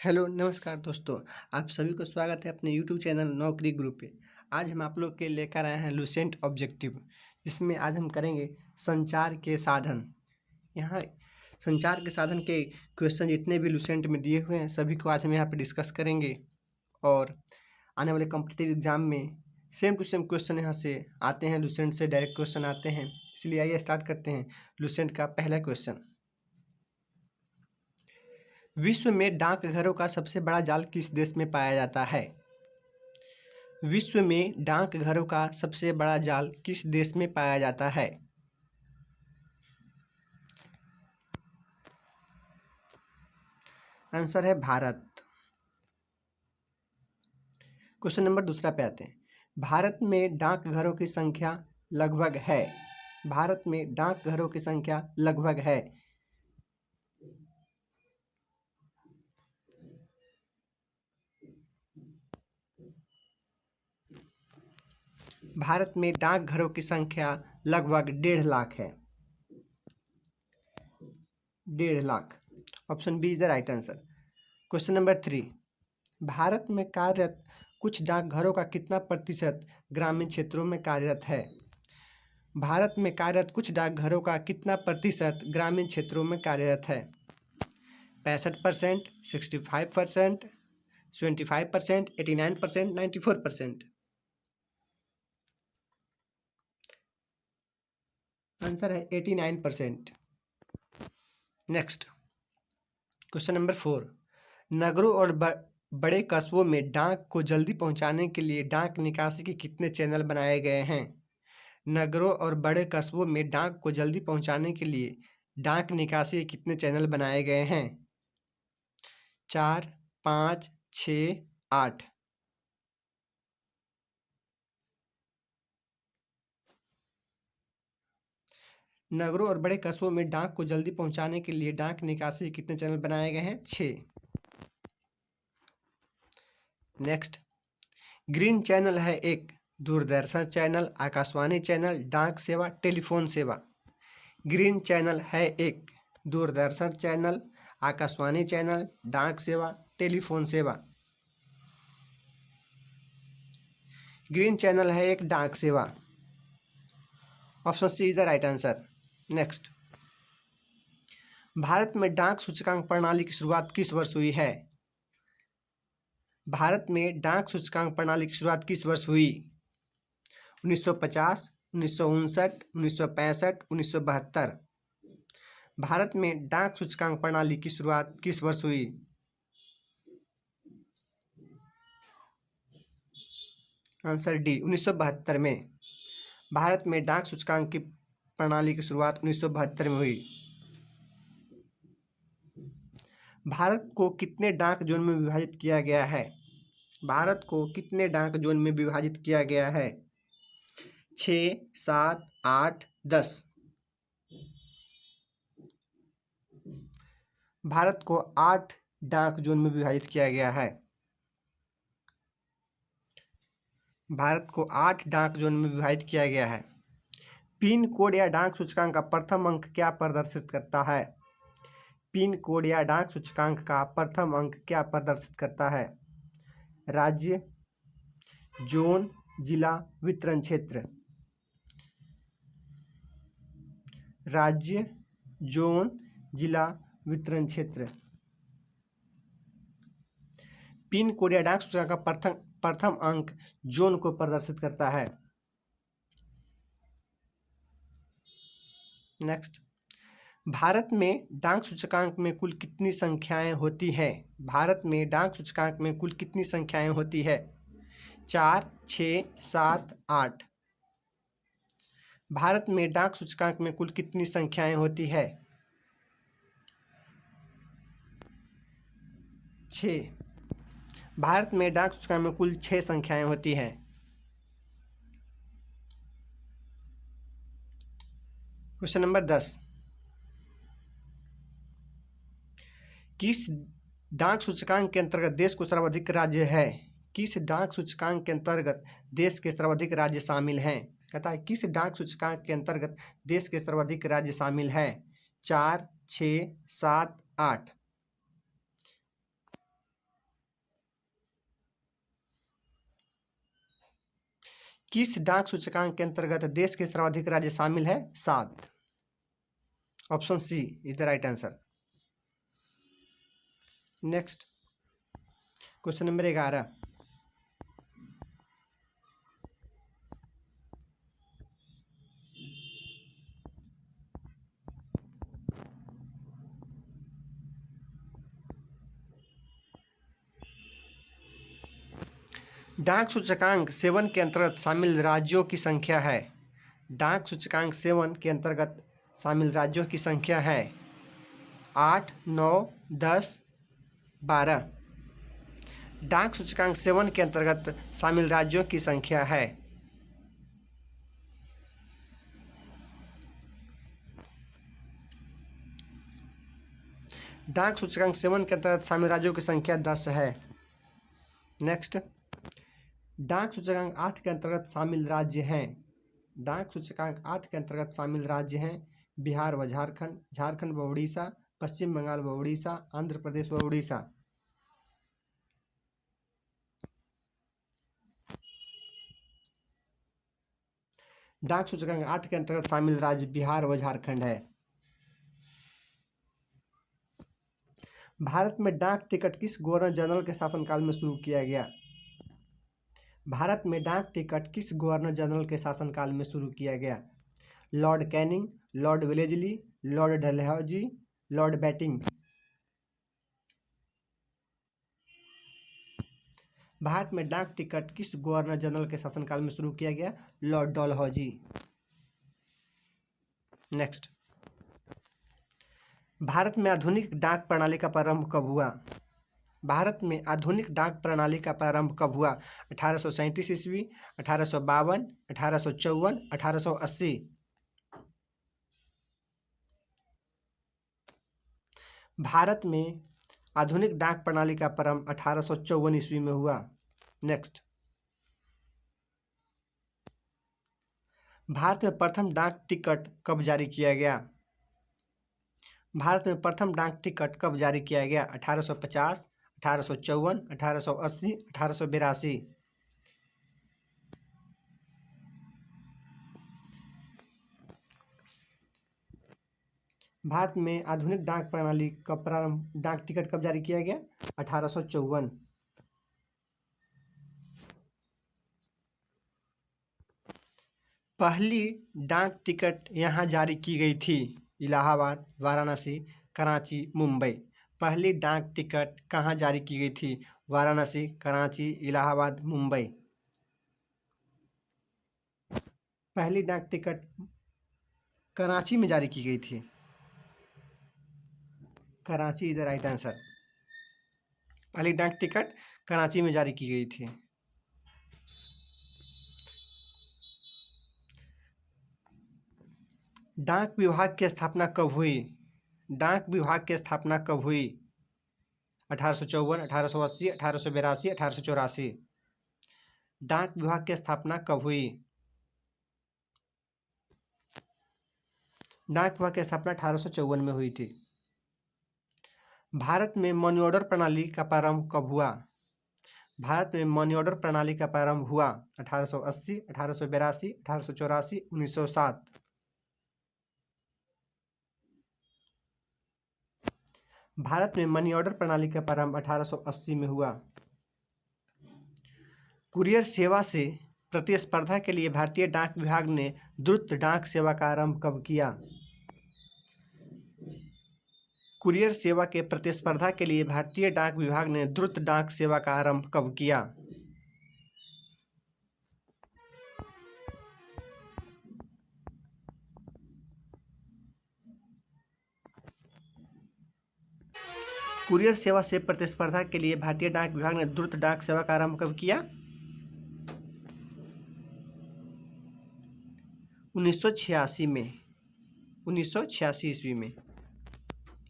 Hello नमस्कार दोस्तों। आप सभी को स्वागत है अपने यूट्यूब चैनल नौकरी ग्रुप पे। आज हम आप लोग के लेकर आए हैं लुसेंट ऑब्जेक्टिव, जिसमें आज हम करेंगे संचार के साधन। यहाँ संचार के साधन के क्वेश्चन जितने भी लुसेंट में दिए हुए हैं सभी को आज हम यहाँ पे डिस्कस करेंगे। और आने वाले कॉम्पिटिटिव एग्जाम में सेम टू सेम क्वेश्चन यहाँ से आते हैं, लुसेंट से डायरेक्ट क्वेश्चन आते हैं। इसलिए आइए स्टार्ट करते हैं लुसेंट का पहला क्वेश्चन। विश्व में डाकघरों का सबसे बड़ा जाल किस देश में पाया जाता है? विश्व में डाकघरों का सबसे बड़ा जाल किस देश में पाया जाता है? आंसर है भारत। क्वेश्चन नंबर दूसरा पे आते हैं। भारत में डाकघरों की संख्या लगभग है। भारत में डाकघरों की संख्या लगभग है। भारत में डाकघरों की संख्या लगभग 1.5 लाख है। 1.5 lakh. Option B is the right answer. Question number 3। Bharat में कार्यरत कुछ डाकघरों का कितना प्रतिशत ग्रामीण क्षेत्रों में कार्यरत है? भारत में कार्यरत कुछ डाकघरों का कितना प्रतिशत ग्रामीण क्षेत्रों में कार्यरत है? 65%, 65%, 25%, 89%, 94%। आंसर है 89%। Next question number 4। नगरों और बड़े कस्बों में डाक को जल्दी पहुंचाने के लिए डाक निकासी के कितने चैनल बनाए गए हैं? नगरों और बड़े कस्बों में डाक को जल्दी पहुंचाने के लिए डाक निकासी के कितने चैनल बनाए गए हैं? 4, 5, 6, 8। नगरों और बड़े कस्बों में डाक को जल्दी पहुंचाने के लिए डाक निकासी के कितने चैनल बनाए गए हैं? 6। नेक्स्ट, ग्रीन चैनल है एक दूरदर्शन चैनल, आकाशवाणी चैनल, डाक सेवा, टेलीफोन सेवा। ग्रीन चैनल है एक दूरदर्शन चैनल, आकाशवाणी चैनल, डाक सेवा, टेलीफोन सेवा। ग्रीन चैनल है एक डाक सेवा। Option C is the right answer. Next, Bharat में डाक सूचकांक प्रणाली की शुरुआत किस वर्ष हुई है? भारत में डाक सूचकांक प्रणाली की शुरुआत किस वर्ष हुई? 1950, 1959, 1965, 1972। भारत में डाक सूचकांक प्रणाली की शुरुआत किस वर्ष हुई? आंसर डी 1972 में। भारत में डाक सूचकांक की प्रणाली की शुरुआत 1972 में हुई। भारत को कितने डाक जोन में विभाजित किया गया है? भारत को कितने डाक जोन में विभाजित किया गया है? 6, 7, 8, 10। भारत को 8 डाक जोन में विभाजित किया गया है। भारत को 8 डाक जोन में विभाजित किया गया है। पिन कोड या डाक सूचकांक का प्रथम अंक क्या प्रदर्शित करता है? पिन कोड या डाक सूचकांक का प्रथम अंक क्या प्रदर्शित करता है? राज्य, जोन, जिला, वितरण क्षेत्र। राज्य, जोन, जिला, वितरण क्षेत्र। पिन कोड या डाक सूचकांक का प्रथम अंक जोन को प्रदर्शित करता है। नेक्स्ट, भारत में डाक सूचकांक में कुल कितनी संख्याएं होती हैं? भारत में डाक सूचकांक में कुल कितनी संख्याएं होती है? 4, 6, 7, 8। भारत में डाक सूचकांक में कुल कितनी संख्याएं होती है? 6। भारत में डाक सूचकांक में कुल 6 संख्याएं होती हैं। Question number 10। किस डाक सूचकांक के अंतर्गत देश को सर्वाधिक राज्य है? किस डाक सूचकांक के अंतर्गत देश के सर्वाधिक राज्य शामिल हैं? कहता है किस डाक सूचकांक के अंतर्गत देश के सर्वाधिक राज्य शामिल हैं? 4, 6, 7, 8। किस डाक सूचकांक के अंतर्गत देश के सर्वाधिक राज्य शामिल है? 7। Option C is the right answer. Next question number 11। डाक सूचकांक 7 के अंतर्गत शामिल राज्यों की संख्या है। डाक सूचकांक 7 के अंतर्गत शामिल राज्यों की संख्या है 8, 9, 10, 12। डाक सूचकांक 7 के अंतर्गत शामिल राज्यों की संख्या है डाक सूचकांक 7 के अंतर्गत शामिल राज्यों की संख्या 10 है। नेक्स्ट डाक सूचकांक 8 के अंतर्गत शामिल राज्य हैं। डाक सूचकांक 8 के अंतर्गत शामिल राज्य हैं बिहार व झारखंड, झारखंड व उड़ीसा, पश्चिम बंगाल व उड़ीसा, आंध्र प्रदेश व उड़ीसा। डाक सूचकांक 8 के अंतर्गत शामिल राज्य बिहार व झारखंड है। भारत में डाक टिकट किस गवर्नर जनरल के शासनकाल में शुरू किया गया? भारत में डाक टिकट किस गवर्नर जनरल के शासनकाल में शुरू किया गया? Lord Canning, Lord Wellesley, Lord Dalhousie, Lord batting. Bharat में डाक टिकट किस गवर्नर जनरल के शासनकाल में शुरू किया गया? लॉर्ड डलहौजी। नेक्स्ट भारत में आधुनिक डाक प्रणाली का प्रारंभ कब हुआ? भारत में आधुनिक डाक प्रणाली का प्रारंभ कब हुआ? 1837 ईस्वी, 1852, 1854, 1880। भारत में आधुनिक डाक प्रणाली का प्रारंभ 1854 ईस्वी में हुआ। नेक्स्ट भारत में प्रथम डाक टिकट कब जारी किया गया? भारत में प्रथम डाक टिकट कब जारी किया गया? 1850, 1854, 1880, 1882। भारत में आधुनिक डाक प्रणाली का प्रारंभ डाक टिकट कब जारी किया गया? 1854। पहली डाक टिकट यहाँ जारी की गई थी इलाहाबाद, वाराणसी, कराची, मुंबई। पहली डाक टिकट कहाँ जारी की गई थी? वाराणसी, कराची, इलाहाबाद, मुंबई। पहली डाक टिकट कराची में जारी की गई थी। Karachi is the right answer. पहली डाक टिकट कराची में जारी की गई थी। डाक विभाग की स्थापना कब हुई? डाक विभाग की स्थापना कब हुई? 1854, 1880, 1882, 1884। डाक विभाग की स्थापना कब हुई? डाक विभाग की स्थापना 1854 में हुई थी। भारत में मनी ऑर्डर प्रणाली का प्रारंभ कब हुआ? भारत में मनी ऑर्डर प्रणाली का प्रारंभ हुआ 1880, 1882, 1884, 1907। भारत में मनी ऑर्डर प्रणाली का प्रारंभ 1880 में हुआ। कुरियर सेवा से प्रतिस्पर्धा के लिए भारतीय डाक विभाग ने द्रुत डाक सेवा का आरंभ कब किया? कुरियर सेवा के प्रतिस्पर्धा के लिए भारतीय डाक विभाग ने द्रुत डाक सेवा का आरंभ कब किया? कुरियर सेवा से प्रतिस्पर्धा के लिए भारतीय डाक विभाग ने द्रुत डाक सेवा का आरंभ कब किया? 1986 में, 1986 ईस्वी में।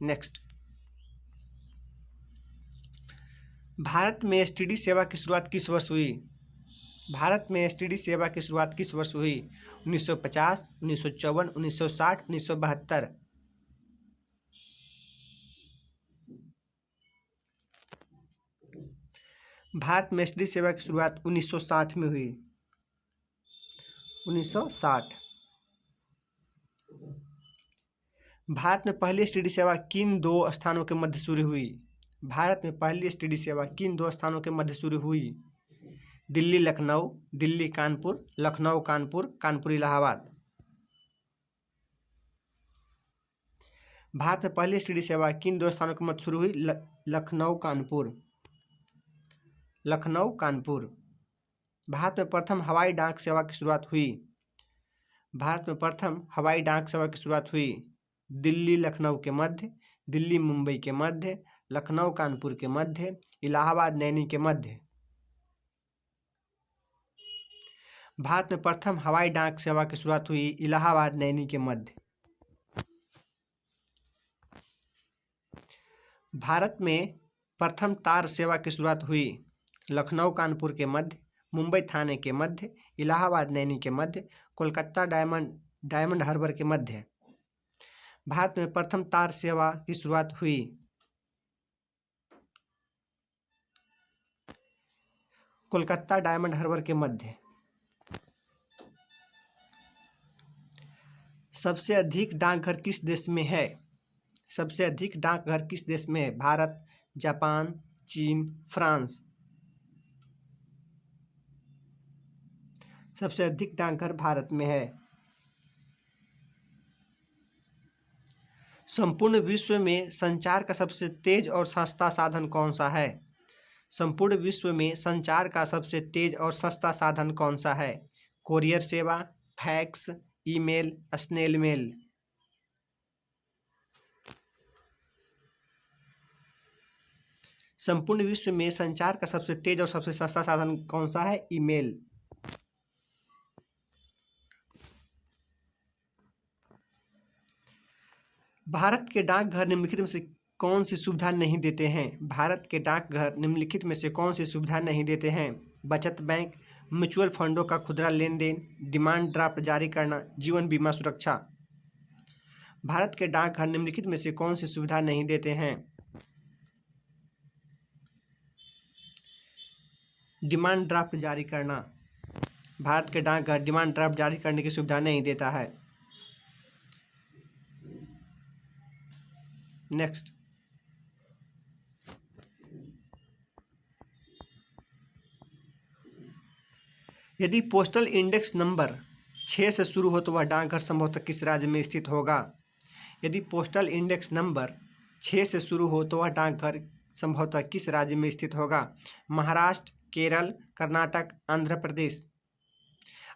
नेक्स्ट भारत में एसटीडी सेवा की शुरुआत किस वर्ष हुई? भारत में एसटीडी सेवा की शुरुआत किस वर्ष हुई? 1950, 1954, 1960, 1972। भारत में एसटीडी सेवा की शुरुआत 1960 में हुई। 1960। भारत में पहली एसटीडी सेवा किन दो स्थानों के मध्य शुरू हुई? भारत में पहली एसटीडी सेवा किन दो स्थानों के मध्य शुरू हुई? दिल्ली लखनऊ, दिल्ली कानपुर, लखनऊ कानपुर, कानपुर इलाहाबाद। भारत में पहली एसटीडी सेवा किन दो स्थानों के मध्य शुरू हुई? लखनऊ कानपुर, लखनऊ कानपुर। भारत में प्रथम हवाई डाक सेवा की शुरुआत हुई? भारत में प्रथम हवाई डाक सेवा की शुरुआत हुई दिल्ली लखनऊ के मध्य, दिल्ली मुंबई के मध्य, लखनऊ कानपुर के मध्य, इलाहाबाद नैनी के मध्य। भारत में प्रथम हवाई डाक सेवा की शुरुआत हुई इलाहाबाद नैनी के मध्य। भारत में प्रथम तार सेवा की शुरुआत हुई लखनऊ कानपुर के मध्य, मुंबई थाने के मध्य, इलाहाबाद नैनी के मध्य, कोलकाता डायमंड हार्बर के मध्य। भारत में प्रथम तार सेवा की शुरुआत हुई कोलकाता डायमंड हार्बर के मध्य। सबसे अधिक डाकघर किस देश में है? सबसे अधिक डाकघर किस देश में है? भारत, जापान, चीन, फ्रांस। सबसे अधिक डाकघर भारत में है। संपूर्ण विश्व में संचार का सबसे तेज और सस्ता साधन कौन सा है? संपूर्ण विश्व में संचार का सबसे तेज और सस्ता साधन कौन सा है? कोरियर सेवा, फैक्स, ईमेल, स्नेल मेल। संपूर्ण विश्व में संचार का सबसे तेज और सबसे सस्ता साधन कौन सा है? ईमेल। भारत के डाकघर निम्नलिखित में से कौन सी सुविधा नहीं देते हैं? भारत के डाकघर निम्नलिखित में से कौन सी सुविधा नहीं देते हैं? बचत बैंक, म्यूचुअल फंडों का खुदरा लेन देन, डिमांड ड्राफ्ट जारी करना, जीवन बीमा सुरक्षा। भारत के डाकघर निम्नलिखित में से कौन सी सुविधा नहीं देते हैं? डिमांड ड्राफ्ट जारी करना। भारत के डाकघर डिमांड ड्राफ्ट जारी करने की सुविधा नहीं देता है। नेक्स्ट, यदि पोस्टल इंडेक्स नंबर 6 से शुरू हो तो वह डाकघर संभवतः किस राज्य में स्थित होगा? यदि पोस्टल इंडेक्स नंबर 6 से शुरू हो तो वह डाकघर संभवतः किस राज्य में स्थित होगा? महाराष्ट्र, केरल, कर्नाटक, आंध्र प्रदेश।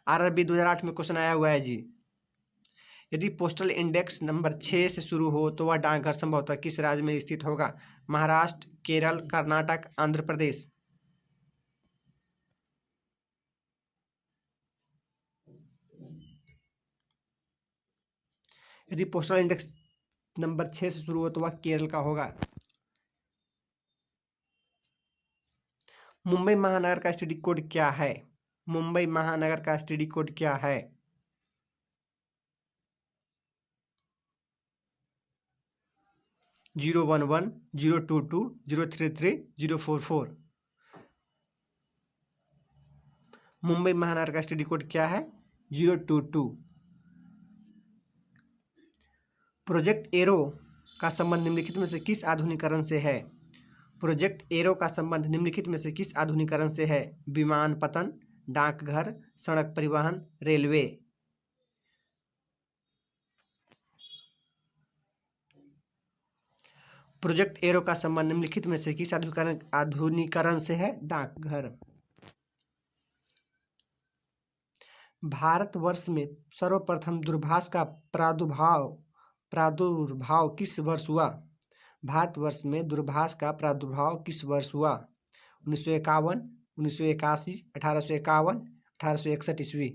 आरआरबी 2008 में क्वेश्चन आया हुआ है जी। यदि पोस्टल इंडेक्स नंबर 6 से शुरू हो तो वह डाकघर संभवतः किस राज्य में स्थित होगा? महाराष्ट्र, केरल, कर्नाटक, आंध्र प्रदेश। यदि पोस्टल इंडेक्स नंबर 6 से शुरू हो तो वह केरल का होगा। मुंबई महानगर का एसटीडी कोड क्या है? मुंबई महानगर का एसटीडी कोड क्या है? 011, 022, 033, 044। मुंबई महानगर का एसटीडी कोड क्या है? 022। प्रोजेक्ट एरो का संबंध निम्नलिखित में से किस आधुनिकीकरण से है? प्रोजेक्ट एरो का संबंध निम्नलिखित में से किस आधुनिकीकरण से है? विमानपत्तन, डाकघर, सड़क परिवहन, रेलवे। प्रोजेक्ट एरो का संबंध निम्नलिखित में से किस आधुनिकीकरण से है? डाकघर। भारतवर्ष में सर्वप्रथम दूरभाष का प्रादुर्भाव किस वर्ष हुआ? भारतवर्ष में दूरभाष का प्रादुर्भाव किस वर्ष हुआ? 1951, 1981, 1851, 1861 ईस्वी।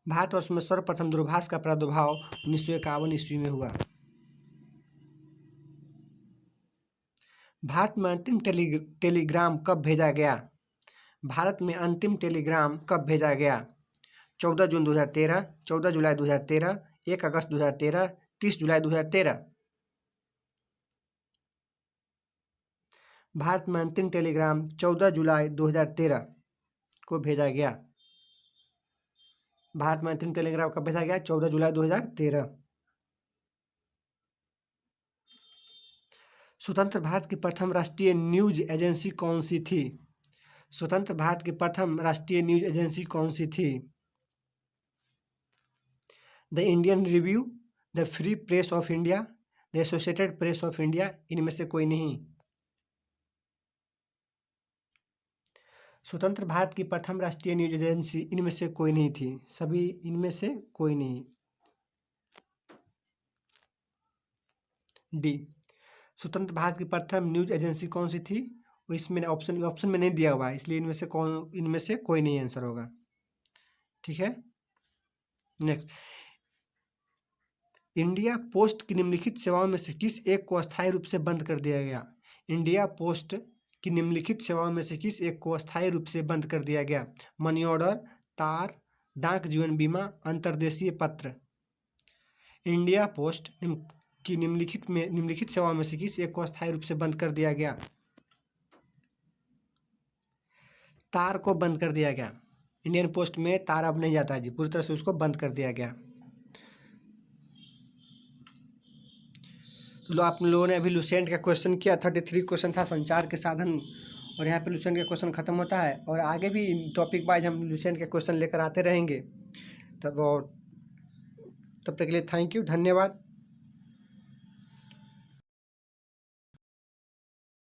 भारतवर्ष में सर्वप्रथम दूरभाष का प्रादुर्भाव 1951 ईस्वी में हुआ। भारत में अंतिम टेलीग्राम कब भेजा गया? भारत में अंतिम टेलीग्राम कब भेजा गया? 14 जून 2013, 14 जुलाई 2013, 1 अगस्त 2013, 30 जुलाई 2013। भारत में अंतिम टेलीग्राम 14 जुलाई 2013 को भेजा गया। भारत में अंतिम टेलीग्राम कब भेजा गया? 14 जुलाई 2013। स्वतंत्र भारत की प्रथम राष्ट्रीय न्यूज एजेंसी कौन सी थी? स्वतंत्र भारत की प्रथम राष्ट्रीय न्यूज एजेंसी कौन सी थी? The Indian review, the free press of India, the associated press of India, इनमें से कोई नहीं। स्वतंत्र भारत की प्रथम राष्ट्रीय न्यूज एजेंसी इनमें से कोई नहीं थी। सभी इनमें से कोई नहीं। डी, स्वतंत्र भारत की प्रथम न्यूज एजेंसी कौन सी थी? वो इसमें ऑप्शन में नहीं दिया हुआ है, इसलिए इनमें से कोई नहीं आंसर होगा। ठीक है, नेक्स्ट, इंडिया पोस्ट की निम्नलिखित सेवाओं में से किस एक को अस्थायी रूप से बंद कर दिया गया? इंडिया पोस्ट की निम्नलिखित सेवाओं में से किस एक को अस्थायी रूप से बंद कर दिया गया? मनी ऑर्डर, तार, डाक जीवन बीमा, अंतर्देशीय पत्र। इंडिया पोस्ट की निम्नलिखित सेवाओं में से किस एक को अस्थायी रूप से बंद कर दिया गया? तार को बंद कर दिया गया। इंडियन पोस्ट में तार अब नहीं जाता है जी, पूरी तरह से उसको बंद कर दिया गया। तो आप लोगों ने अभी लुसेंट का क्वेश्चन किया, 33 क्वेश्चन था संचार के साधन, और यहाँ पे लुसेंट का क्वेश्चन खत्म होता है। और आगे भी टॉपिक वाइज हम लुसेंट के क्वेश्चन लेकर आते रहेंगे। तब तक के लिए थैंक यू, धन्यवाद।